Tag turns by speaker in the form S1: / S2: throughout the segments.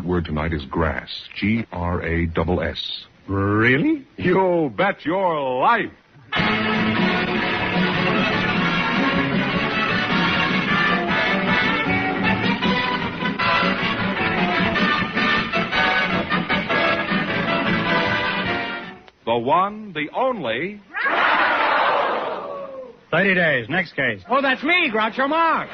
S1: secret word tonight is grass. Grass.
S2: Really?
S1: You bet your life. The one, the only...
S2: 30 days. Next case. Oh, that's me, Groucho Marx.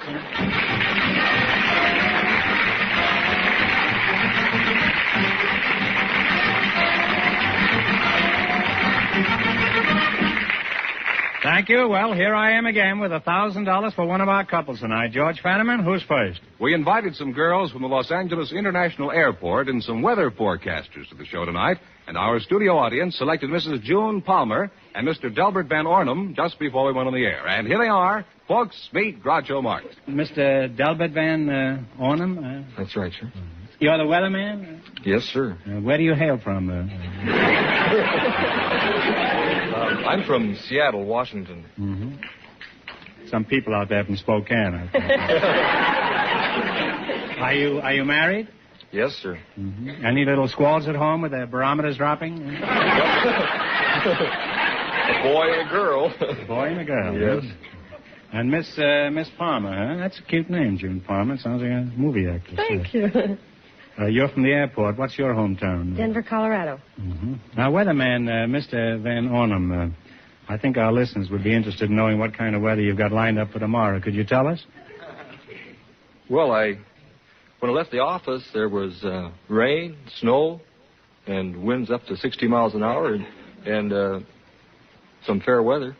S2: Thank you. Well, here I am again with $1,000 for one of our couples tonight. George Fenneman, who's first?
S1: We invited some girls from the Los Angeles International Airport and some weather forecasters to the show tonight, and our studio audience selected Mrs. June Palmer and Mr. Delbert Van Ornum just before we went on the air. And here they are. Folks, meet Groucho Marx.
S2: Mr. Delbert Van Ornum?
S3: That's right, sir.
S2: You're the weatherman?
S3: Yes, sir.
S2: Where do you hail from?
S3: I'm from Seattle, Washington.
S2: Mm-hmm. Some people out there from Spokane. Are you married?
S3: Yes, sir.
S2: Mm-hmm. Any little squalls at home with their barometers dropping?
S3: A boy and a girl.
S2: A boy and a girl.
S3: Yes.
S2: And Miss Palmer, huh? That's a cute name, June Palmer. It sounds like a movie actress.
S4: Thank you.
S2: You're from the airport. What's your hometown?
S4: Denver, Colorado.
S2: Mm-hmm. Now, weatherman, Mr. Van Ornum, I think our listeners would be interested in knowing what kind of weather you've got lined up for tomorrow. Could you tell us?
S3: Well, when I left the office, there was rain, snow, and winds up to 60 miles an hour, and some fair weather.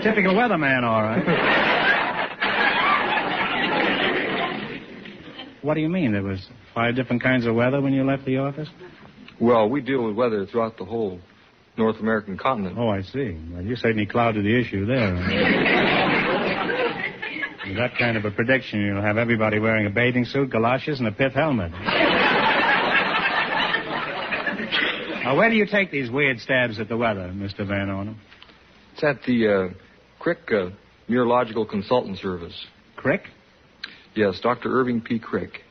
S2: Typical weatherman, all right. What do you mean? There was 5 different kinds of weather when you left the office?
S3: Well, we deal with weather throughout the whole North American continent.
S2: Oh, I see. Well, you certainly clouded the issue there. With that kind of a prediction, you'll have everybody wearing a bathing suit, galoshes, and a pith helmet. Now, where do you take these weird stabs at the weather, Mr. Van Ornum?
S3: It's at the Crick Meteorological Consultant Service.
S2: Crick?
S3: Yes, Dr. Irving P. Crick.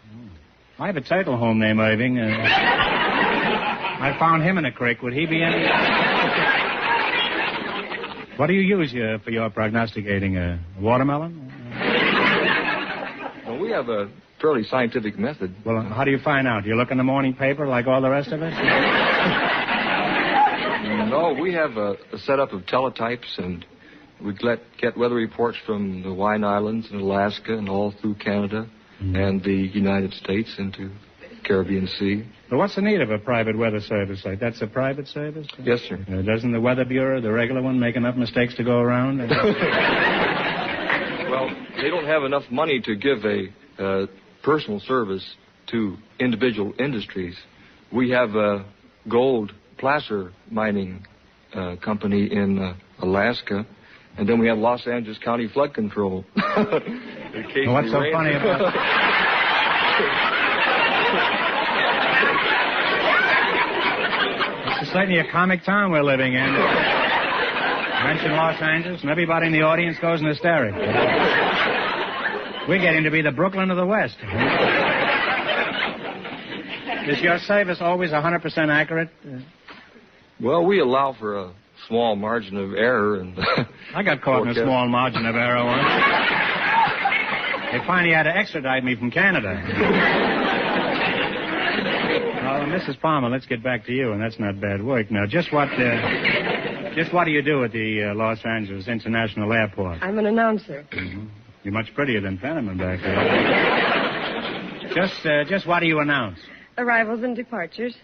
S2: I have a title home name, Irving. I found him in a creek. Would he be any... What do you use for your prognosticating? A watermelon?
S3: Well, we have a fairly scientific method.
S2: Well, how do you find out? You look in the morning paper like all the rest of us?
S3: No, we have a setup of teletypes, and we get weather reports from the Hawaiian Islands and Alaska and all through Canada and the United States into Caribbean Sea.
S2: Well, what's the need of a private weather service like that? That's a private service?
S3: Yes, sir.
S2: Doesn't the Weather Bureau, the regular one, make enough mistakes to go around?
S3: Well, they don't have enough money to give a personal service to individual industries. We have a gold placer mining company in Alaska, and then we have Los Angeles County Flood Control.
S2: What's so funny about It's certainly a comic town we're living in. Mention Los Angeles, and everybody in the audience goes in hysterics. We're getting to be the Brooklyn of the West. Is your service always 100% accurate?
S3: Well, we allow for a small margin of error. And
S2: I got caught in a small margin of error once. They finally had to extradite me from Canada. Mrs. Palmer, let's get back to you, and that's not bad work. Now, just what do you do at the Los Angeles International Airport?
S4: I'm an announcer.
S2: Mm-hmm. You're much prettier than Fenneman back there. Just what do you announce?
S4: Arrivals and departures.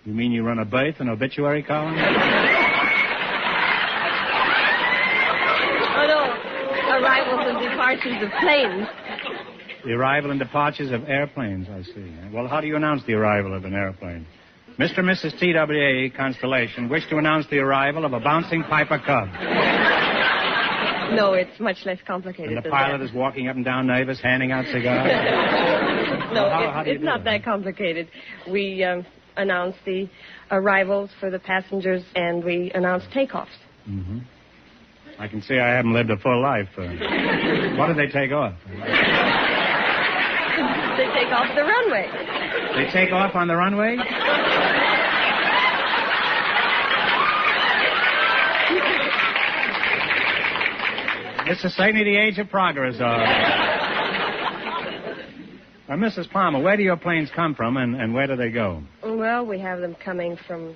S2: You mean you run a berth and obituary column?
S4: Oh, no. Arrivals and departures of planes.
S2: The arrival and departures of airplanes, I see. Well, how do you announce the arrival of an airplane? Mr. and Mrs. TWA Constellation wish to announce the arrival of a bouncing Piper Cub.
S4: No, it's much less complicated
S2: And the
S4: than
S2: pilot
S4: that.
S2: is walking up and down nervous, handing out cigars.
S4: No,
S2: how do you
S4: it's
S2: do
S4: not that complicated. We announce the arrivals for the passengers, and we announce takeoffs.
S2: Mm-hmm. I can see I haven't lived a full life. What did they take off?
S4: They take off the runway.
S2: They take off on the runway? This is certainly the age of progress. Mrs. Palmer, where do your planes come from and where do they go?
S4: Well, we have them coming from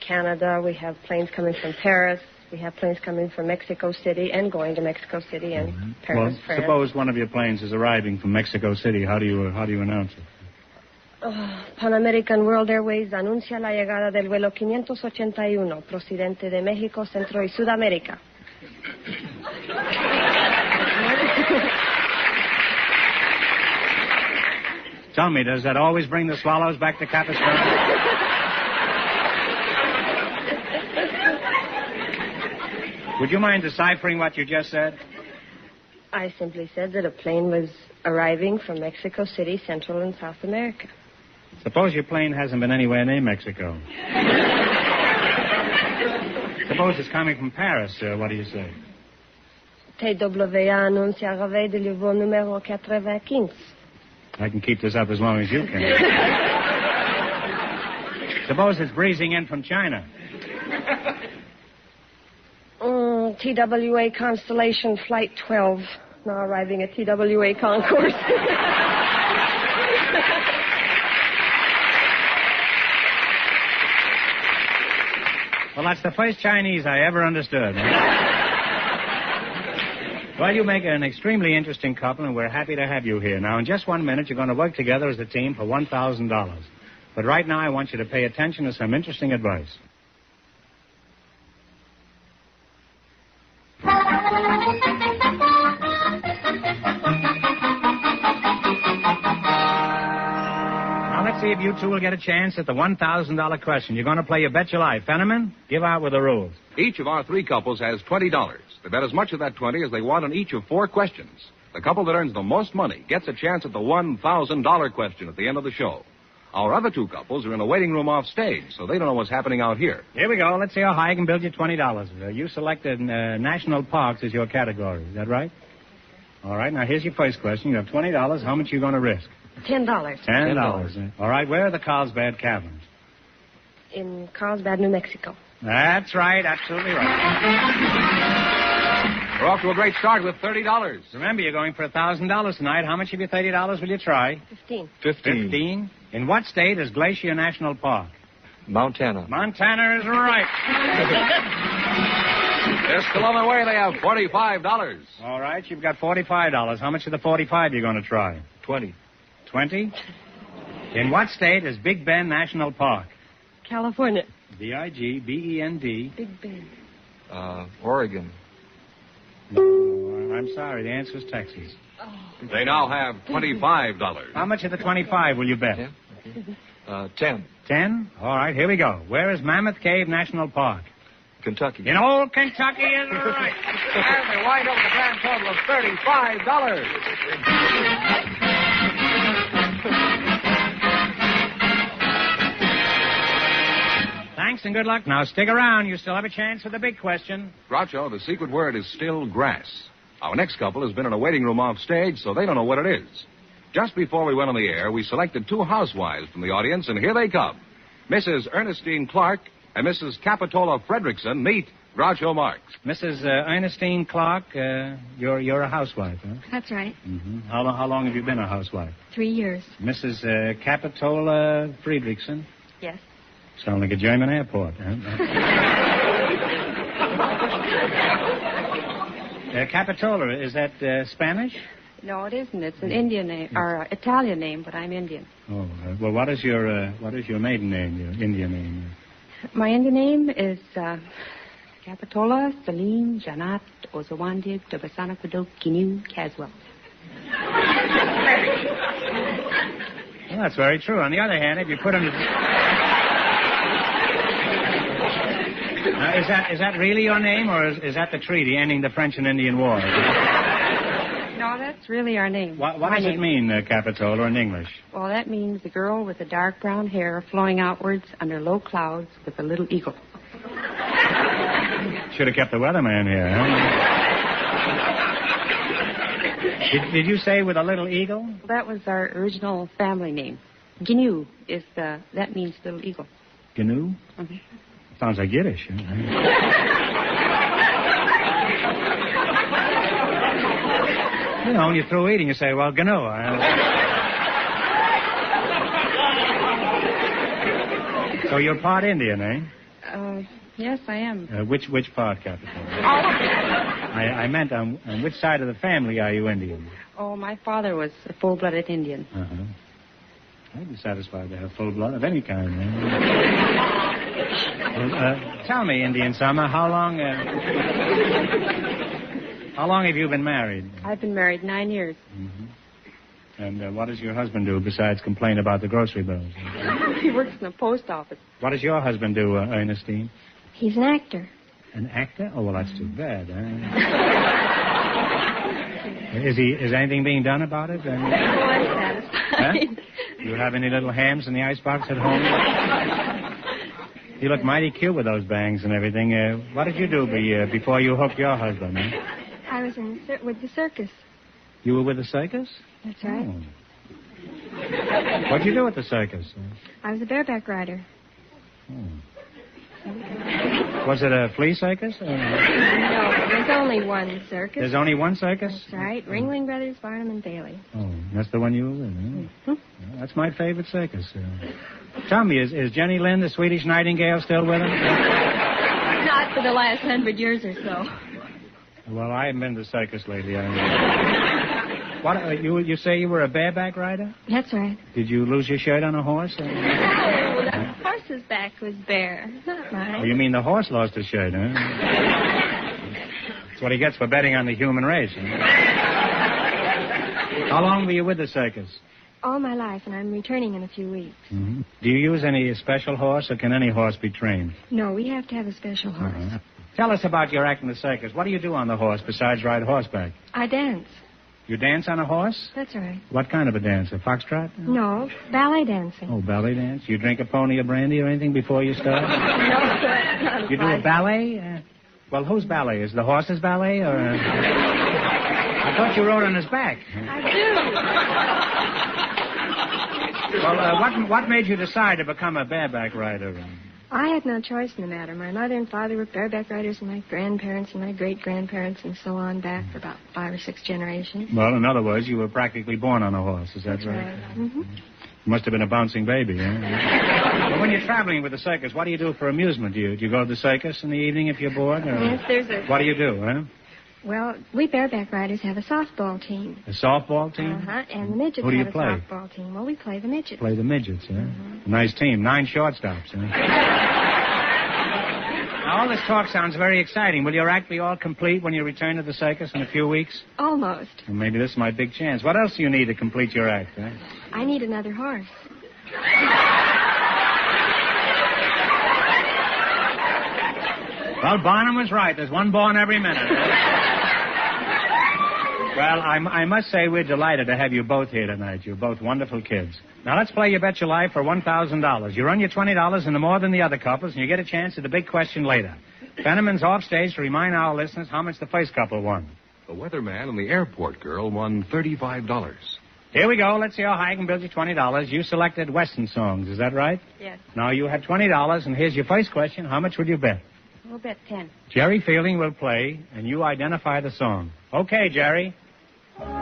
S4: Canada. We have planes coming from Paris. We have planes coming from Mexico City and going to Mexico City and Paris,
S2: Well,
S4: France.
S2: suppose one of your planes is arriving from Mexico City. How do you announce it?
S4: Pan American World Airways anuncia la llegada del vuelo 581 procedente de México, Centro y Sudamérica.
S2: Tell me, does that always bring the swallows back to Capistrano? Would you mind deciphering what you just said?
S4: I simply said that a plane was arriving from Mexico City, Central and South America.
S2: Suppose your plane hasn't been anywhere near Mexico. Suppose it's coming from Paris. What do you say?
S4: TWA anuncia arrivée de vol numéro 95.
S2: I can keep this up as long as you can. Suppose it's breezing in from China.
S4: TWA Constellation Flight 12, now arriving at TWA Concourse.
S2: Well, that's the first Chinese I ever understood. Well, you make an extremely interesting couple, and we're happy to have you here. Now, in just 1 minute, you're going to work together as a team for $1,000. But right now, I want you to pay attention to some interesting advice. Now, let's see if you two will get a chance at the $1,000 question. You're going to play You Bet Your Life. Fenneman, give out with the rules.
S1: Each of our three couples has $20. They bet as much of that 20 as they want on each of 4 questions. The couple that earns the most money gets a chance at the $1,000 question at the end of the show. Our other 2 couples are in a waiting room off stage, so they don't know what's happening out here.
S2: Here we go. Let's see how high I can build you $20. You selected national parks as your category. Is that right? All right. Now, here's your first question. You have $20. How much are you going to risk?
S4: $10.
S2: $10. All right. Where are the Carlsbad Caverns?
S4: In Carlsbad, New Mexico.
S2: That's right. Absolutely right.
S1: We're off to a great start with $30.
S2: Remember, you're going for $1,000 tonight. How much of your $30 will you try?
S4: 15.
S2: 15. In what state is Glacier National Park?
S3: Montana.
S2: Montana is right.
S1: Just along the way, they have $45.
S2: All right. You've got $45. How much of the 45 are you going to try?
S3: 20.
S2: 20. In what state is Big Bend National Park?
S4: California.
S2: Bigbend.
S4: Big Bend.
S3: Oregon.
S2: No, I'm sorry. The answer is Texas.
S1: They now have $25.
S2: How much of the 25 will you bet?
S3: 10.
S2: 10? All right, here we go. Where is Mammoth Cave National Park?
S3: Kentucky.
S2: In old Kentucky is right.
S1: And they wind up with a grand total of $35.
S2: Thanks and good luck. Now stick around. You still have a chance for the big question.
S1: Groucho, the secret word is still grass. Our next couple has been in a waiting room off stage, so they don't know what it is. Just before we went on the air, we selected 2 housewives from the audience, and here they come. Mrs. Ernestine Clark and Mrs. Capitola Fredrickson meet Groucho Marx.
S2: Mrs. Ernestine Clark, you're a housewife, huh?
S5: That's right.
S2: Mm-hmm. How long have you been a housewife?
S5: 3 years.
S2: Mrs. Capitola Fredrickson?
S5: Yes.
S2: Sound like a German airport, huh? Capitola, is that Spanish?
S5: No, it isn't. It's an Indian name, or Italian name, but I'm Indian.
S2: Oh, well, what is your maiden name, your Indian name?
S5: My Indian name is Capitola Salim Janat Ozawandig Dobasana Padok Kinu Caswell.
S2: Well, that's very true. On the other hand, if you put them... Is that really your name, or is that the treaty ending the French and Indian War?
S5: No, that's really our name.
S2: What does it mean, Capitola, in English?
S5: Well, that means the girl with the dark brown hair flowing outwards under low clouds with a little eagle.
S2: Should have kept the weatherman here, huh? Did you say with a little eagle?
S5: That was our original family name. Gnu is that means little eagle.
S2: Gnu?
S5: Mm-hmm.
S2: Sounds like Yiddish. You know, when you're through eating, you say, well, Gnu. So you're part Indian, eh?
S5: Yes, I am.
S2: Which part, Captain?
S5: All of it.
S2: I meant on which side of the family are you Indian?
S5: Oh, my father was a full-blooded Indian.
S2: Uh-huh. I'd be satisfied to have full blood of any kind, eh? Well, tell me, Indian Summer, how long have you been married?
S5: I've been married 9 years.
S2: Mm-hmm. And what does your husband do besides complain about the grocery bills?
S5: He works in the post office.
S2: What does your husband do, Ernestine?
S4: He's an actor.
S2: An actor? Oh, well, that's too bad, Is anything being done about it?
S4: Oh, I'm satisfied.
S2: Huh? Do you have any little hams in the icebox at home? You look mighty cute with those bangs and everything. What did you do before you hooked your husband, eh?
S4: I was with the circus.
S2: You were with the circus?
S4: That's right.
S2: Oh. What'd you do at the circus?
S4: I was a bareback rider.
S2: Oh. Was it a flea circus?
S4: No, there's only one circus.
S2: There's only one circus?
S4: That's right. Ringling Brothers, Barnum, and Bailey.
S2: Oh, that's the one you were with, huh?
S4: Mm-hmm.
S2: Well, that's my favorite circus. Tell me, is Jenny Lind, the Swedish Nightingale, still with him?
S4: Not for the last 100 years or so.
S2: Well, I haven't been to the circus lately. What? You say you were a bareback rider?
S4: That's right.
S2: Did you lose your shirt on a horse?
S4: The horse's back was bare, not mine.
S2: Oh, you mean the horse lost his shirt, huh? That's what he gets for betting on the human race. Huh? How long were you with the circus?
S4: All my life, and I'm returning in a few weeks.
S2: Mm-hmm. Do you use any special horse, or can any horse be trained?
S4: No, we have to have a special horse.
S2: Uh-huh. Tell us about your act in the circus. What do you do on the horse besides ride horseback?
S4: I dance.
S2: You dance on a horse?
S4: That's right.
S2: What kind of a dance? A foxtrot?
S4: No, ballet dancing.
S2: Oh, ballet dance? You drink a pony of brandy or anything before you start?
S4: No, that's not
S2: You do a ballet? Well, whose ballet? Is the horse's ballet, or... I thought you rode on his back.
S4: I do.
S2: Well, what made you decide to become a bareback rider?
S4: I had no choice in the matter. My mother and father were bareback riders, and my grandparents and my great-grandparents and so on back for about 5 or 6 generations.
S2: Well, in other words, you were practically born on a horse. Is that right?
S4: Mm-hmm.
S2: You must have been a bouncing baby, eh? Well, when you're traveling with the circus, what do you do for amusement? Do you go to the circus in the evening if you're bored? Or...
S4: Yes, there's a...
S2: What do you do, huh?
S4: Well, we bareback riders have a softball team.
S2: A softball team?
S4: Uh-huh, and the midgets
S2: Who do you
S4: have
S2: play?
S4: a softball team. Well, we play the midgets.
S2: Play the midgets, huh? Mm-hmm. Nice team. 9 shortstops, huh? Now, all this talk sounds very exciting. Will your act be all complete when you return to the circus in a few weeks?
S4: Almost.
S2: Well, maybe this is my big chance. What else do you need to complete your act, huh?
S4: I need another horse.
S2: Well, Barnum was right. There's one born every minute. Well, I must say we're delighted to have you both here tonight. You're both wonderful kids. Now, let's play You Bet Your Life for $1,000. You run your $20 into more than the other couples, and you get a chance at the big question later. Fenneman's off stage to remind our listeners how much the first couple won.
S1: The weatherman and the airport girl won $35.
S2: Here we go. Let's see how high I can build you $20. You selected Western songs. Is that right?
S5: Yes.
S2: Now, you have $20, and here's your first question. How much would you bet?
S5: We'll bet 10.
S2: Jerry Fielding will play, and you identify the song. Okay, Jerry.
S5: Wagon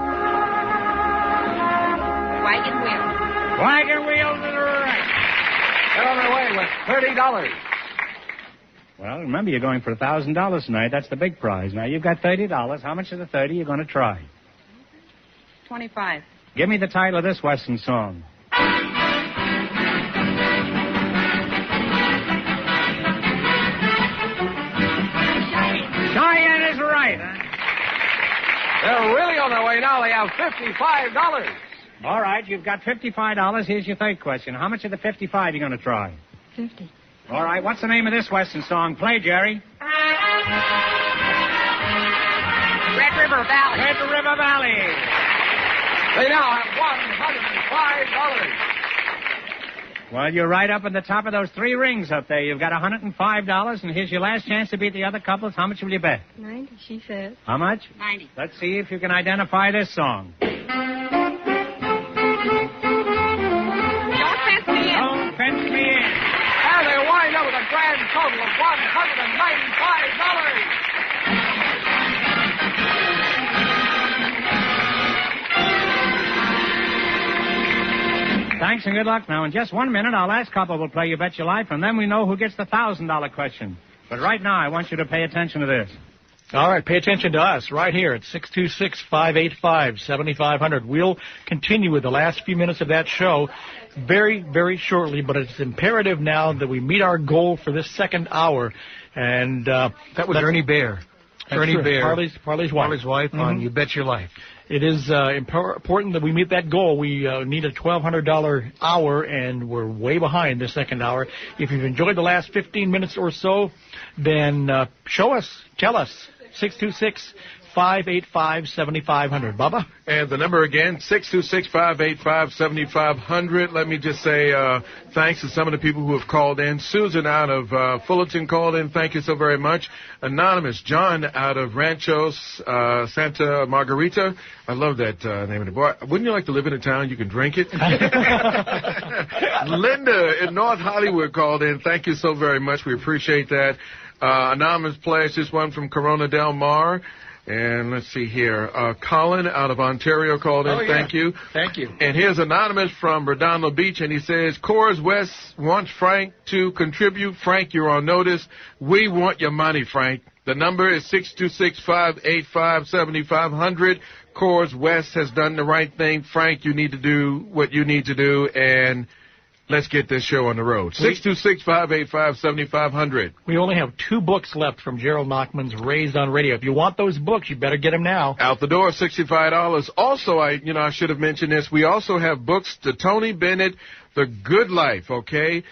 S5: wheel.
S2: Wagon wheels is right.
S1: They're on their way with $30.
S2: Well, remember, you're going for $1,000 tonight. That's the big prize. Now, you've got $30. How much of the 30 you're going to try?
S5: 25.
S2: Give me the title of this Western song. Cheyenne is right, huh?
S1: They're really on their way now. They have $55.
S2: All right, you've got $55. Here's your third question. How much of the 55 are you going to try?
S4: 50.
S2: All right, what's the name of this Western song? Play, Jerry.
S5: Red River Valley.
S2: Red River Valley.
S1: They now have $105.
S2: Well, you're right up at the top of those 3 rings up there. You've got $105, and here's your last chance to beat the other couples. How much will you bet?
S4: 90, she says.
S2: How much?
S5: 90.
S2: Let's see if you can identify this song.
S5: Don't fence me in.
S2: Don't fence me in.
S1: And they wind up with a grand total of $195.
S2: Thanks and good luck. Now, in just 1 minute, our last couple will play You Bet Your Life, and then we know who gets the $1,000 question. But right now, I want you to pay attention to this.
S6: All right, pay attention to us right here at 626-585-7500. We'll continue with the last few minutes of that show very, very shortly, but it's imperative now that we meet our goal for this second hour. And
S7: that was Ernie Bear. Ernie Bear.
S6: Parley's
S7: wife on You Bet Your Life.
S6: It is important that we meet that goal. We need a $1,200 hour, and we're way behind the second hour. If you've enjoyed the last 15 minutes or so, then show us, tell us, 626-585-7500. Bubba?
S8: And the number again, 626-585-7500. Let me just say thanks to some of the people who have called in. Susan out of Fullerton called in. Thank you so very much. Anonymous, John out of Ranchos, Santa Margarita. I love that name of the boy. Wouldn't you like to live in a town you can drink it? Linda in North Hollywood called in. Thank you so very much. We appreciate that. Anonymous players, this one from Corona Del Mar. And let's see here. Colin out of Ontario called in.
S6: Oh, yeah.
S8: Thank you.
S6: Thank you.
S8: And here's Anonymous from Redondo Beach, and he says, Coors West wants Frank to contribute. Frank, you're on notice. We want your money, Frank. The number is 626-585-7500. Coors West has done the right thing. Frank, you need to do what you need to do, and let's get this show on the road. 626-585-7500.
S6: We only have 2 books left from Gerald Nachman's Raised on Radio. If you want those books, you better get them now.
S8: Out the door, $65. Also, I should have mentioned this. We also have books to Tony Bennett, The Good Life, okay?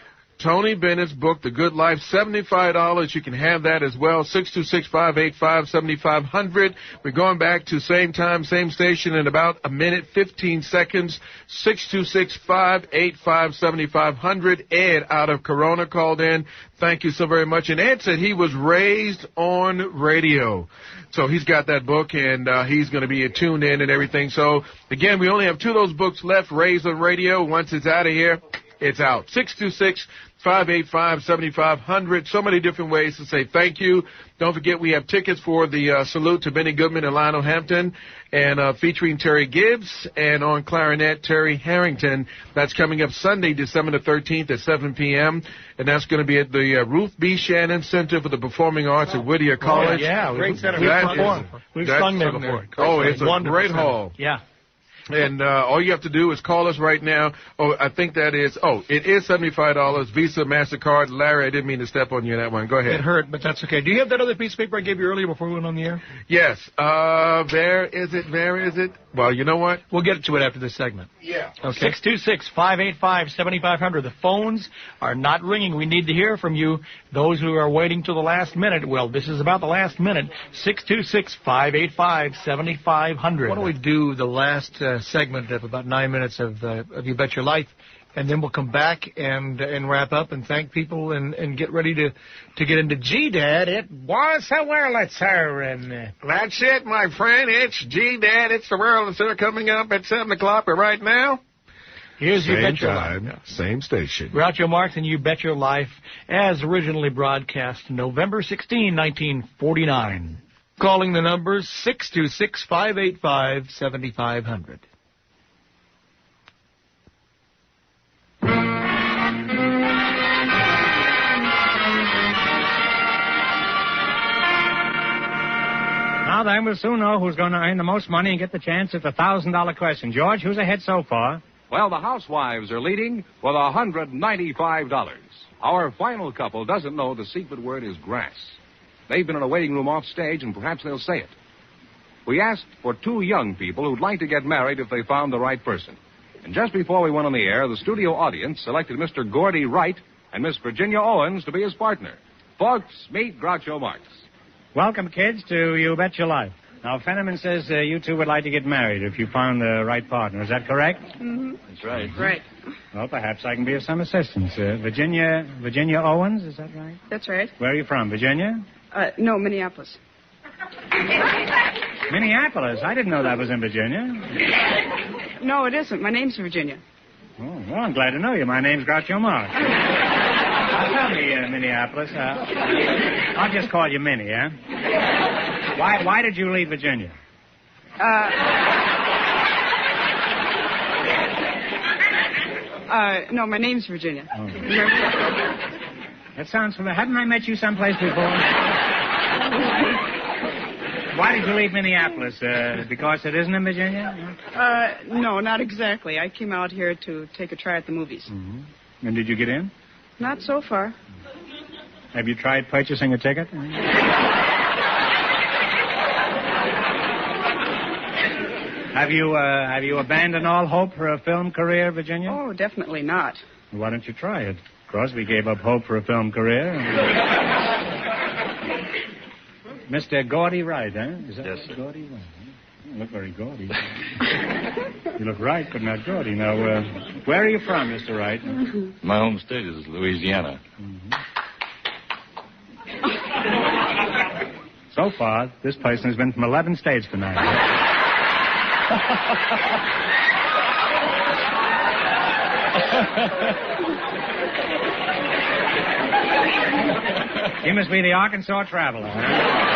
S8: Tony Bennett's book, The Good Life, $75. You can have that as well. 626-585-7500. We're going back to same time, same station in about a minute, 15 seconds. 626-585-7500. Ed out of Corona called in. Thank you so very much. And Ed said he was raised on radio. So he's got that book, and he's going to be tuned in and everything. So, again, we only have 2 of those books left, Raised on Radio. Once it's out of here, it's out. 626-585-7500. So many different ways to say thank you. Don't forget we have tickets for the salute to Benny Goodman and Lionel Hampton, and featuring Terry Gibbs, and on clarinet, Terry Harrington. That's coming up Sunday, December the 13th at 7 p.m., and that's going to be at the Ruth B. Shannon Center for the Performing Arts at Whittier College.
S6: Yeah,
S8: great center.
S6: We've sung there before.
S8: It's a great hall.
S6: Yeah.
S8: And all you have to do is call us right now. It is $75, Visa, MasterCard. Larry, I didn't mean to step on you in that one. Go ahead.
S6: It hurt, but that's okay. Do you have that other piece of paper I gave you earlier before we went on the air?
S8: Yes. Where is it? Well, you know what?
S6: We'll get to it after this segment.
S8: Yeah.
S6: Okay. 626-585-7500. The phones are not ringing. We need to hear from you. Those who are waiting till the last minute, well, this is about the last minute. 626-585-7500.
S7: Why don't we do the last segment of about 9 minutes of You Bet Your Life, and then we'll come back and wrap up and thank people and get ready to get into G-Dad. It was a Wurlitzer. And
S8: that's it, my friend. It's G-Dad. It's the Wurlitzer coming up at 7 o'clock. But right now,
S6: here's You Bet Your
S8: Life. Same station.
S6: Groucho Marx and You Bet Your Life, as originally broadcast November 16, 1949.
S7: Calling the numbers 626-585-7500.
S2: Now then, we'll soon know who's going to earn the most money and get the chance at the $1,000 question. George, who's ahead so far?
S1: Well, the housewives are leading with $195. Our final couple doesn't know the secret word is grass. They've been in a waiting room off stage, and perhaps they'll say it. We asked for 2 young people who'd like to get married if they found the right person. And just before we went on the air, the studio audience selected Mr. Gordy Wright and Miss Virginia Owens to be his partner. Folks, meet Groucho Marx.
S2: Welcome, kids, to You Bet Your Life. Now, Fenneman says you two would like to get married if you found the right partner. Is that correct?
S5: Mm-hmm.
S3: That's right.
S5: Right.
S2: Well, perhaps I can be of some assistance. Virginia Owens, is that right?
S5: That's right.
S2: Where are you from, Virginia?
S5: No, Minneapolis.
S2: Minneapolis? I didn't know that was in Virginia.
S5: No, it isn't. My name's Virginia.
S2: Oh, well, I'm glad to know you. My name's Groucho Marx. Tell me, Minneapolis. I'll just call you Minnie, eh? Why did you leave Virginia?
S5: No, my name's Virginia.
S2: Oh. That sounds familiar. Haven't I met you someplace before? Why did you leave Minneapolis? Because it isn't in Virginia?
S5: No, not exactly. I came out here to take a try at the movies.
S2: Mm-hmm. And did you get in?
S5: Not so far.
S2: Have you tried purchasing a ticket? Have you abandoned all hope for a film career, Virginia?
S5: Oh, definitely not.
S2: Why don't you try it? Crosby gave up hope for a film career. Mr. Gaudy Wright, huh? Is that
S3: yes,
S2: Mr. Gaudy Wright? You look very gaudy. You look right, but not gaudy. Now, where are you from, Mr. Wright?
S3: My home state is Louisiana.
S2: Mm-hmm. So far, this person has been from 11 states tonight. You must be the Arkansas Traveler, huh?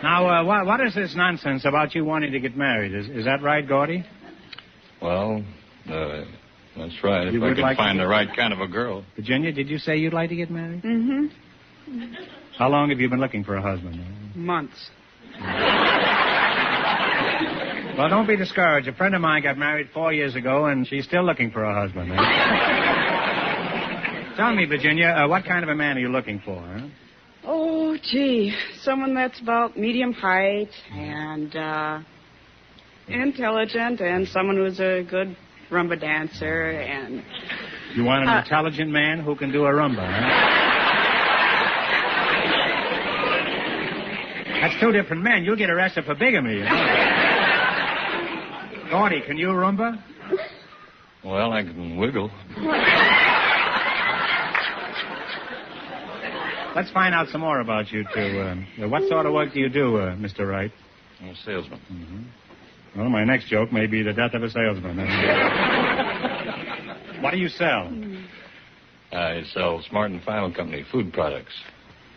S2: Now, what is this nonsense about you wanting to get married? Is that right, Gordy?
S3: Well, that's right.
S2: You
S3: If I
S2: would
S3: could
S2: like
S3: find
S2: to-
S3: the right kind of a girl.
S2: Virginia, did you say you'd like to get married?
S5: Mm-hmm.
S2: How long have you been looking for a husband?
S5: Months.
S2: Well, don't be discouraged. A friend of mine got married 4 years ago, and she's still looking for a husband. Tell me, Virginia, what kind of a man are you looking for? Huh?
S5: Oh, gee. Someone that's about medium height and intelligent and someone who's a good rumba dancer and...
S2: You want an intelligent man who can do a rumba, huh? That's two different men. You'll get arrested for bigamy. You know? Gordy, can you rumba?
S3: Well, I can wiggle.
S2: Let's find out some more about you two. What sort of work do you do, Mr. Wright?
S3: I'm a salesman.
S2: Mm-hmm. Well, my next joke may be the death of a salesman. What do you sell?
S3: I sell Smart and Final Company food products.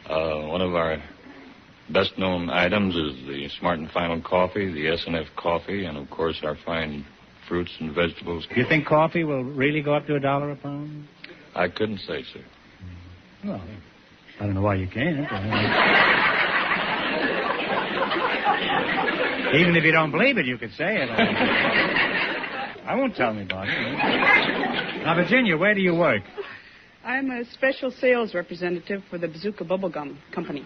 S3: One of our best-known items is the Smart and Final coffee, the S&F coffee, and, of course, our fine fruits and vegetables.
S2: Do you think coffee will really go up to $1 a pound?
S3: I couldn't say, sir.
S2: Well, I don't know why you can't. Even if you don't believe it, you could say it. I won't tell anybody. Now, Virginia, where do you work?
S5: I'm a special sales representative for the Bazooka Bubblegum Company.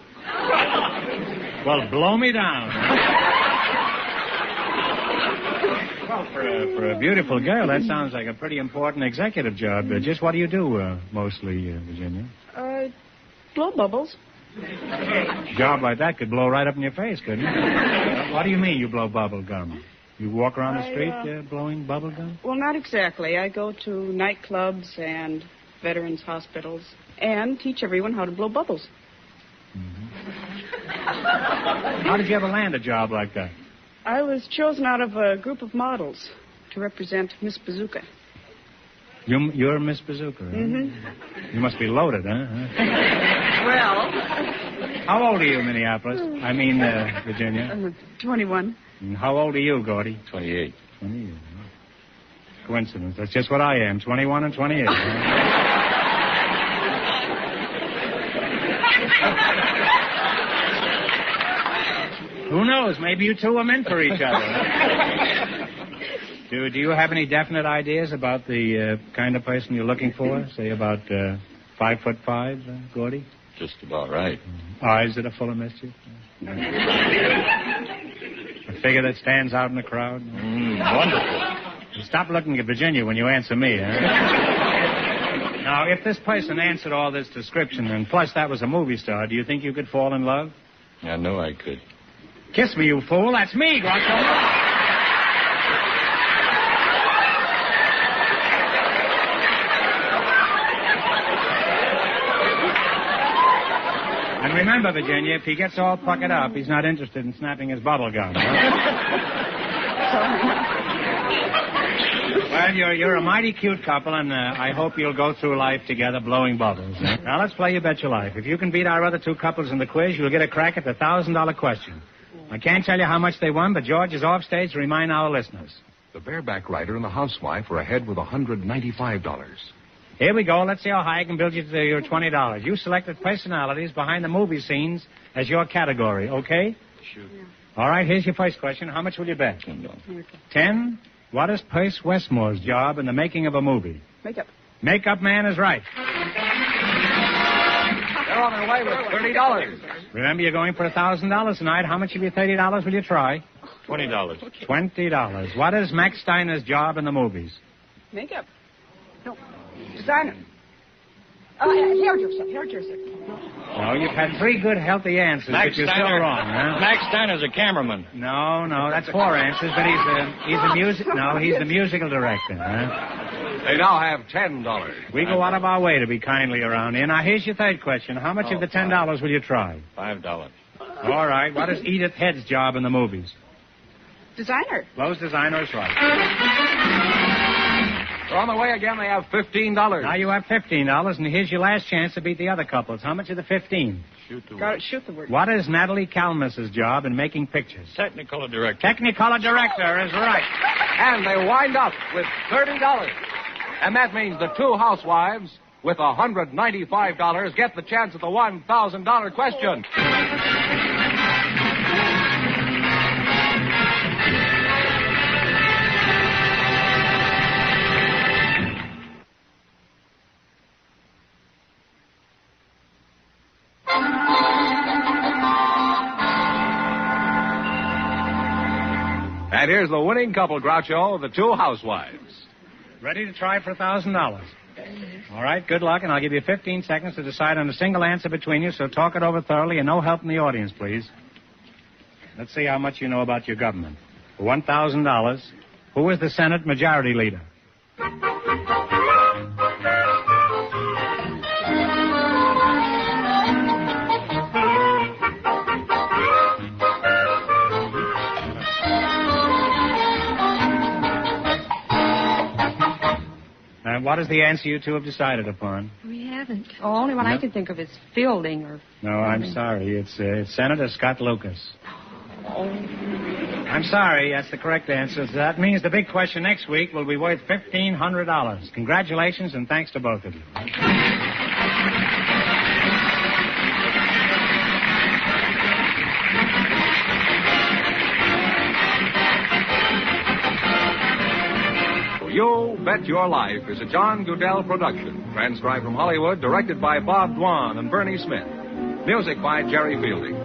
S2: Well, blow me down. Well, for a beautiful girl, that sounds like a pretty important executive job. Just what do you do, mostly, Virginia?
S5: Blow bubbles.
S2: A job like that could blow right up in your face, couldn't it? What do you mean you blow bubble gum? You walk around the street blowing bubble gum?
S5: Well, not exactly. I go to nightclubs and veterans' hospitals and teach everyone how to blow bubbles.
S2: Mm-hmm. How did you ever land a job like that?
S5: I was chosen out of a group of models to represent Miss Bazooka.
S2: You're Miss Bazooka, huh?
S5: Mm-hmm.
S2: You must be loaded, huh?
S5: Well...
S2: How old are you, Minneapolis? I mean, Virginia.
S5: 21.
S2: And how old are you, Gordy?
S3: 28.
S2: 28. Coincidence. That's just what I am, 21 and 28. Who knows? Maybe you two are meant for each other. Do you have any definite ideas about the kind of person you're looking for? Say about 5'5", Gordy?
S3: Just about right.
S2: Eyes that are full of mischief? A figure that stands out in the crowd?
S3: Wonderful.
S2: Stop looking at Virginia when you answer me, huh? Now, if this person answered all this description, and plus that was a movie star, do you think you could fall in love?
S3: I know I could.
S2: Kiss me, you fool. That's me, Groucho. And remember, Virginia, if he gets all puckered up, he's not interested in snapping his bubblegum. Well, you're a mighty cute couple, and I hope you'll go through life together blowing bubbles. Now, let's play You Bet Your Life. If you can beat our other two couples in the quiz, you'll get a crack at the $1,000 question. I can't tell you how much they won, but George is off stage to remind our listeners.
S1: The Bareback writer and the housewife are ahead with $195.
S2: Here we go. Let's see how high I can build you to your $20. You selected personalities behind the movie scenes as your category, okay?
S3: Sure.
S2: All right, here's your first question. How much will you bet? $10. 10? What is Percy Westmore's job in the making of a movie?
S9: Makeup.
S2: Makeup man is right.
S1: They're on their way with $30.
S2: Remember, you're going for $1,000 tonight. How much of your $30 will you try?
S3: $20.
S2: $20. What is Max Steiner's job in the movies?
S9: Makeup. No. Designer. Hairdresser.
S2: No, you've had 3 good, healthy answers, but you're still wrong, huh?
S3: Max Steiner's a cameraman.
S2: No, that's 4 answers, but he's the musical director, huh?
S1: They now have $10.
S2: We go out of our way to be kindly around here. Now, here's your third question. How much of the $10 will you try?
S3: $5.
S2: All right. What is Edith Head's job in the movies?
S9: Designer.
S2: Lowe's designer is right.
S1: They're on the way again. They have $15.
S2: Now you have $15, and here's your last chance to beat the other couples. How much of the 15?
S3: Shoot the word.
S2: What is Natalie Kalmus's job in making pictures?
S3: Technicolor director.
S2: Technicolor director is right.
S1: And they wind up with $30. And that means the two housewives with $195 get the chance at the $1,000 question. And here's the winning couple, Groucho, the two housewives.
S2: Ready to try for $1,000. All right, good luck, and I'll give you 15 seconds to decide on a single answer between you, so talk it over thoroughly, and no help from the audience, please. Let's see how much you know about your government. For $1,000, who is the Senate Majority Leader? What is the answer you two have decided upon?
S5: We haven't. Oh, only one I can think of is Fielding or...
S2: No, I'm sorry. It's Senator Scott Lucas.
S5: Oh.
S2: I'm sorry. That's the correct answer. So that means the big question next week will be worth $1,500. Congratulations, and thanks to both of you.
S1: You Bet Your Life is a John Goodell production, transcribed from Hollywood, directed by Bob Dwan and Bernie Smith. Music by Jerry Fielding.